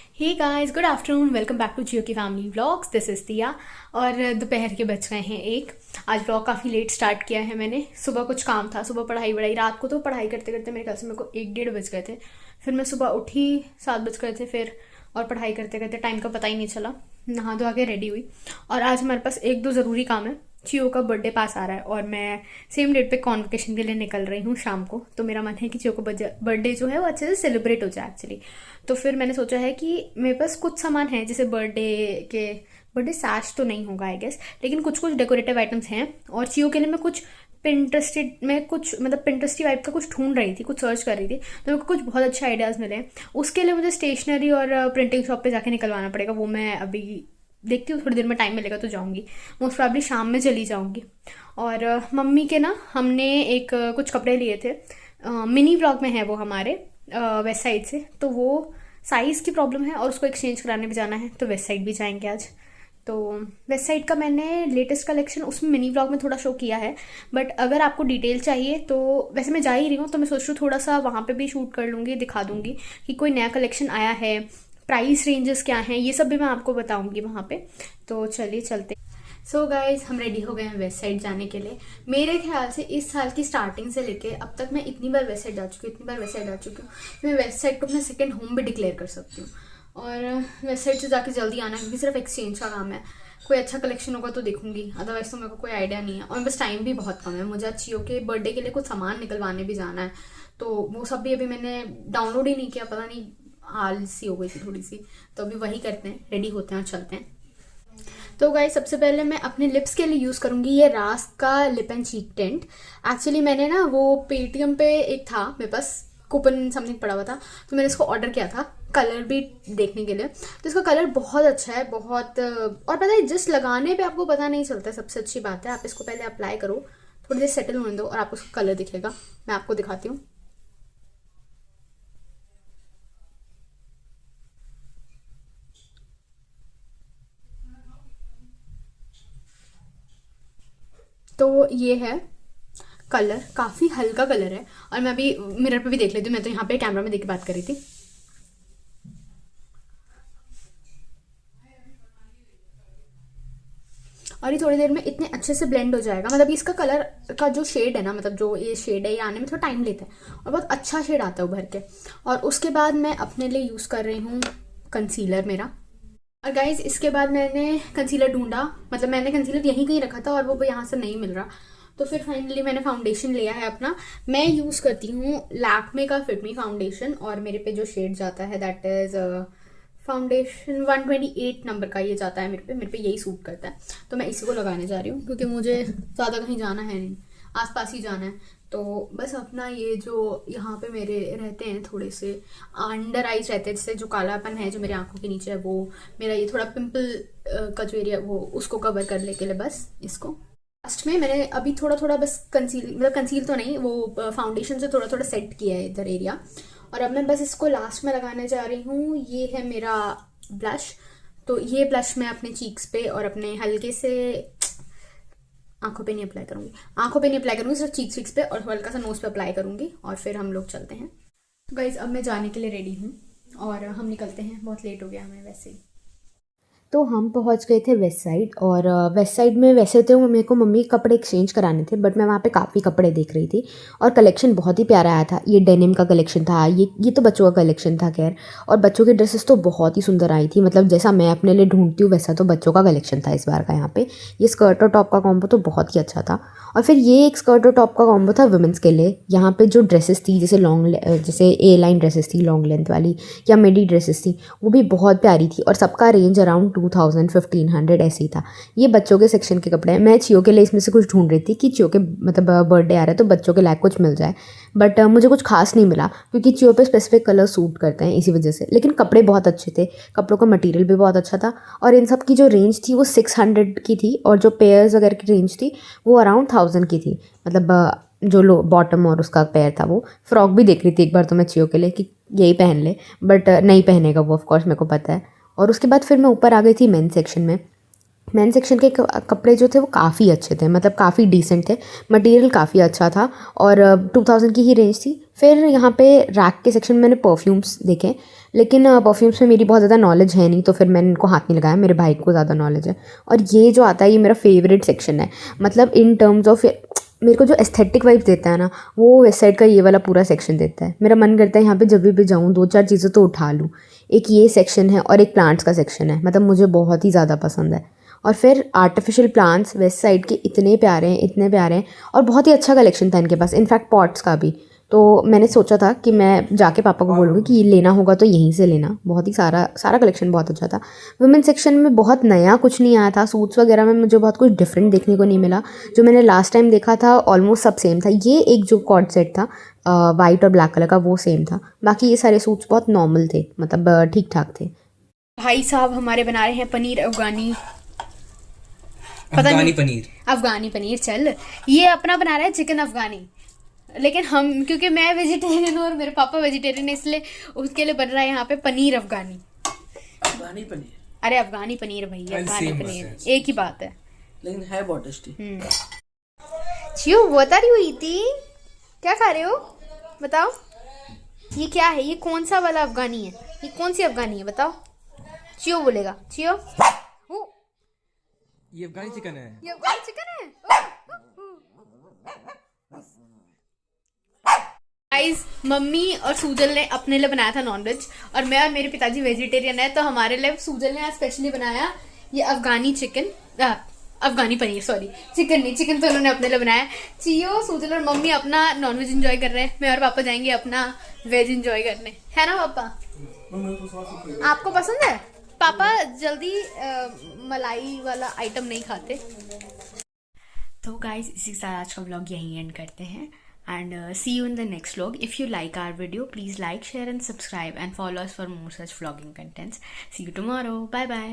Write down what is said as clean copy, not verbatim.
Hey guys, good afternoon. Welcome back to Jio की family vlogs. This is दिया। और दोपहर के बज गए हैं 1। आज व्लॉग काफ़ी लेट स्टार्ट किया है मैंने। सुबह कुछ काम था, सुबह पढ़ाई वढ़ाई, रात को तो पढ़ाई करते करते मेरे ख्याल से मेरे को 1 डेढ़ बज गए थे। फिर मैं सुबह उठी, 7 बज गए थे फिर। और पढ़ाई करते करते टाइम का पता ही नहीं चला। नहा धो के रेडी हुई। और आज हमारे पास एक दो ज़रूरी काम है। चियो का बर्थडे पास आ रहा है और मैं सेम डेट पे कॉन्वोकेशन के लिए निकल रही हूँ शाम को। तो मेरा मन है कि चियो का बर्थडे जो है वो अच्छे से सेलिब्रेट हो जाए एक्चुअली। तो फिर मैंने सोचा है कि मेरे पास कुछ सामान है, जैसे बर्थडे सैश तो नहीं होगा आई गेस, लेकिन कुछ कुछ डेकोरेटिव आइटम्स हैं। और चियो के लिए मैं कुछ पिंटरेस्टेड में कुछ मतलब पिंटरेस्टी वाइब का कुछ ढूंढ रही थी, कुछ सर्च कर रही थी। तो मेरे को कुछ बहुत अच्छे आइडियाज़ मिले हैं। उसके लिए मुझे स्टेशनरी और प्रिंटिंग शॉप पे जाके निकलवाना पड़ेगा। वो मैं अभी देखती हूँ, थोड़ी देर में टाइम मिलेगा तो जाऊँगी। मोस्ट प्रॉब्ली शाम में चली जाऊँगी। और मम्मी के ना हमने एक कुछ कपड़े लिए थे। मिनी ब्लॉग में है वो हमारे वेस्ट साइड से। तो वो साइज़ की प्रॉब्लम है और उसको एक्सचेंज कराने भी जाना है, तो वेस्ट साइड भी जाएंगे आज। तो वेस्ट साइड का मैंने लेटेस्ट कलेक्शन उसमें मिनी ब्लॉग में थोड़ा शो किया है। बट अगर आपको डिटेल चाहिए तो वैसे मैं जा ही रही हूँ, तो मैं सोच रही हूँ थोड़ा सा वहाँ पे भी शूट कर लूँगी, दिखा दूँगी कि कोई नया कलेक्शन आया है, प्राइस रेंजेस क्या हैं, ये सब भी मैं आपको बताऊँगी वहाँ पे। तो चलिए चलते। सो गाइज, हम रेडी हो गए हैं वेस्ट साइड जाने के लिए। मेरे ख्याल से इस साल की स्टार्टिंग से लेके अब तक मैं इतनी बार वेस्ट साइड जा चुकी हूँ, इतनी बार वेस्ट साइड जा चुकी हूँ कि मैं वेस्ट साइड को अपना सेकंड होम भी डिक्लेयर कर सकती हूँ। और वेस्ट साइड से जाके जल्दी आना, क्योंकि सिर्फ एक्सचेंज का काम है। कोई अच्छा कलेक्शन होगा तो देखूंगी, अदरवाइज तो मेरे को कोई आइडिया नहीं है। और बस टाइम भी बहुत कम है, मुझे चियो के बर्थडे के लिए कुछ सामान निकलवाने भी जाना है। तो वो सब भी अभी मैंने डाउनलोड ही नहीं किया, पता नहीं आलसी हो गई थी थोड़ी सी। तो अभी वही करते हैं, रेडी होते हैं और चलते हैं। तो गाइस, सबसे पहले मैं अपने लिप्स के लिए यूज़ करूँगी ये रास्क का lip and cheek tent. Actually मैंने ना वो पेटीएम पे एक था मेरे पास कूपन समथिंग पड़ा हुआ था, तो मैंने इसको ऑर्डर किया था कलर भी देखने के लिए। तो इसका कलर बहुत अच्छा है, बहुत। और पता है, जस्ट लगाने पे आपको पता नहीं चलता है, सबसे अच्छी बात है। आप इसको पहले अप्लाई करो, थोड़ी देर सेटल होने दो और आपको उसका कलर दिखेगा। मैं आपको दिखाती हूँ। तो ये है कलर, काफ़ी हल्का कलर है। और मैं अभी मिरर पे भी देख लेती हूँ, मैं तो यहाँ पे कैमरा में देख के बात कर रही थी। और ये थोड़ी देर में इतने अच्छे से ब्लेंड हो जाएगा। मतलब इसका कलर का जो शेड है ना, मतलब जो ये शेड है, ये आने में थोड़ा टाइम लेता है और बहुत अच्छा शेड आता है उभर के। और उसके बाद मैं अपने लिए यूज़ कर रही हूँ कंसीलर मेरा। और गाइज, इसके बाद मैंने कंसीलर ढूंढा, मतलब मैंने कंसीलर यहीं कहीं रखा था और वो यहाँ से नहीं मिल रहा। तो फिर फाइनली मैंने फाउंडेशन लिया है अपना। मैं यूज़ करती हूँ लैक्मे का फिट मी फाउंडेशन, और मेरे पे जो शेड जाता है दैट इज़ फाउंडेशन 128 नंबर का ये जाता है मेरे पे यही सूट करता है। तो मैं इसी को लगाने जा रही हूँ, क्योंकि मुझे ज़्यादा कहीं जाना है नहीं, आसपास ही जाना है। तो बस अपना ये जो यहाँ पे मेरे रहते हैं थोड़े से अंडर आईज रहते हैं, जैसे जो कालापन है जो मेरी आंखों के नीचे है, वो मेरा ये थोड़ा पिंपल का जो एरिया वो उसको कवर करने के लिए बस इसको लास्ट में मैंने अभी थोड़ा थोड़ा बस कंसील, मतलब कंसील तो नहीं, वो फाउंडेशन से थोड़ा थोड़ा सेट किया है इधर एरिया। और अब मैं बस इसको लास्ट में लगाने जा रही हूँ। ये है मेरा ब्लश। तो ये ब्लश मैं अपने चीक्स पे और अपने हल्के से आंखों पे नहीं अप्लाई करूंगी, आंखों पे नहीं अप्लाई करूंगी, सिर्फ चीक्स विक्स पे और हल्का सा नोज पे अप्लाई करूंगी। और फिर हम लोग चलते हैं। तो गाइज, अब मैं जाने के लिए रेडी हूँ और हम निकलते हैं। बहुत लेट हो गया हमें वैसे ही। तो हम पहुंच गए थे वेस्ट साइड। और वेस्ट साइड में वैसे तो मेरे को मम्मी के कपड़े एक्सचेंज कराने थे, बट मैं वहाँ पे काफ़ी कपड़े देख रही थी और कलेक्शन बहुत ही प्यारा आया था। ये डेनिम का कलेक्शन था, ये तो बच्चों का कलेक्शन था खैर। और बच्चों की ड्रेसेस तो बहुत ही सुंदर आई थी, मतलब जैसा मैं अपने लिए ढूंढती हूँ वैसा तो बच्चों का कलेक्शन था इस बार का यहाँ पे। ये स्कर्ट और टॉप का कॉम्बो तो बहुत ही अच्छा था। और फिर ये एक स्कर्ट और टॉप का कॉम्बो था वुमेंस के लिए। यहाँ पे जो ड्रेसेस थी, जैसे जैसे ए लाइन ड्रेसेस थी लॉन्ग लेंथ वाली, या मिडी ड्रेसेस थी, वो भी बहुत प्यारी थी। और सबका रेंज अराउंड 2000 1500 ऐसे ही था। ये बच्चों के सेक्शन के कपड़े हैं। मैं चियो के लिए इसमें से कुछ ढूंढ रही थी कि चियो के मतलब बर्थडे आ रहा है तो बच्चों के लायक कुछ मिल जाए। बट मुझे कुछ खास नहीं मिला, क्योंकि चियो पे स्पेसिफिक कलर सूट करते हैं इसी वजह से। लेकिन कपड़े बहुत अच्छे थे, कपड़ों का मटेरियल भी बहुत अच्छा था। और इन सब की जो रेंज थी वो 600 की थी, और जो पेयर्स वगैरह की रेंज थी वो अराउंड 1000 की थी। मतलब जो लो बॉटम और उसका पैर था। वो फ्रॉक भी देख रही थी एक बार तो मैं चियो के लिए कि यही पहन ले, बट नहीं पहनेगा वो, ऑफ कोर्स मेरे को पता है। और उसके बाद फिर मैं ऊपर आ गई थी मेन सेक्शन में। मेन सेक्शन के कपड़े जो थे वो काफ़ी अच्छे थे, मतलब काफ़ी डिसेंट थे, मटेरियल काफ़ी अच्छा था। और 2000 की ही रेंज थी। फिर यहाँ पे रैक के सेक्शन में मैंने परफ्यूम्स देखे। लेकिन परफ्यूम्स में मेरी बहुत ज़्यादा नॉलेज है नहीं, तो फिर मैंने इनको हाथ नहीं लगाया, मेरे भाई को ज़्यादा नॉलेज है। और ये जो आता है ये मेरा फेवरेट सेक्शन है, मतलब इन टर्म्स ऑफ मेरे को जो एस्थेटिक वाइब्स देता है ना, वो वेस्ट साइड का ये वाला पूरा सेक्शन देता है। मेरा मन करता है यहाँ पे जब भी जाऊँ 2-4 चीज़ें तो उठा लूँ। एक ये सेक्शन है और एक प्लांट्स का सेक्शन है, मतलब मुझे बहुत ही ज़्यादा पसंद है। और फिर आर्टिफिशियल प्लांट्स वेस्ट साइड के इतने प्यारे हैं, इतने प्यारे हैं, और बहुत ही अच्छा कलेक्शन था इनके पास, इनफैक्ट पॉट्स का भी। तो मैंने सोचा था कि मैं जाके पापा को बोलूँगी कि ये लेना होगा तो यहीं से लेना। बहुत ही सारा कलेक्शन बहुत अच्छा था। वुमेन सेक्शन में बहुत नया कुछ नहीं आया था, सूट्स वगैरह में मुझे बहुत कुछ डिफरेंट देखने को नहीं मिला। जो मैंने लास्ट टाइम देखा था ऑलमोस्ट सब सेम था। ये एक जो कॉर्ड सेट था वाइट और ब्लैक कलर का, वो सेम था। बाकी ये सारे सूट्स बहुत नॉर्मल थे, मतलब ठीक ठाक थे। भाई साहब हमारे बना रहे हैं पनीर अफगानी, अफगानी पनीर, अफगानी पनीर। चल, ये अपना बना रहा है चिकन अफगानी, लेकिन हम, क्योंकि मैं वेजिटेरियन हूँ और मेरे पापा वेजिटेरियन है, इसलिए उसके लिए बन रहा है यहाँ पे पनीर अफगानी। अफगानी पनीर, अरे अफगानी पनीर भैया, अफगानी पनीर एक ही बात है, लेकिन है बहुत टेस्टी। चियो व्हाट आर यू ईटिंग? क्या खा रहे हो बताओ? ये क्या है? ये कौन सा वाला अफगानी है? ये कौन सी अफगानी है बताओ? चियो बोलेगा, चियो। ये अफगानी चिकन है। ये अफगानी चिकन है। गाइस, मम्मी और सूजल ने अपने लिए बनाया था नॉनवेज, और मैं और मेरे पिताजी वेजिटेरियन है, तो हमारे लिए सूजल ने आज स्पेशली बनाया ये अफगानी चिकन, अफगानी पनीर, सॉरी चिकन नहीं, चिकन तो उन्होंने अपने लिए बनाया। चियो, सूजल और मम्मी अपना नॉनवेज एंजॉय कर रहे हैं, मैं और पापा जाएंगे अपना वेज एंजॉय करने, है ना पापा? आपको पसंद है? पापा जल्दी मलाई वाला आइटम नहीं खाते। तो गाइस, इसी के साथ आज का व्लॉग यहीं एंड करते हैं, and see you in the next vlog. If you like our video, please like, share and subscribe, and follow us for more such vlogging contents. See you tomorrow. Bye bye.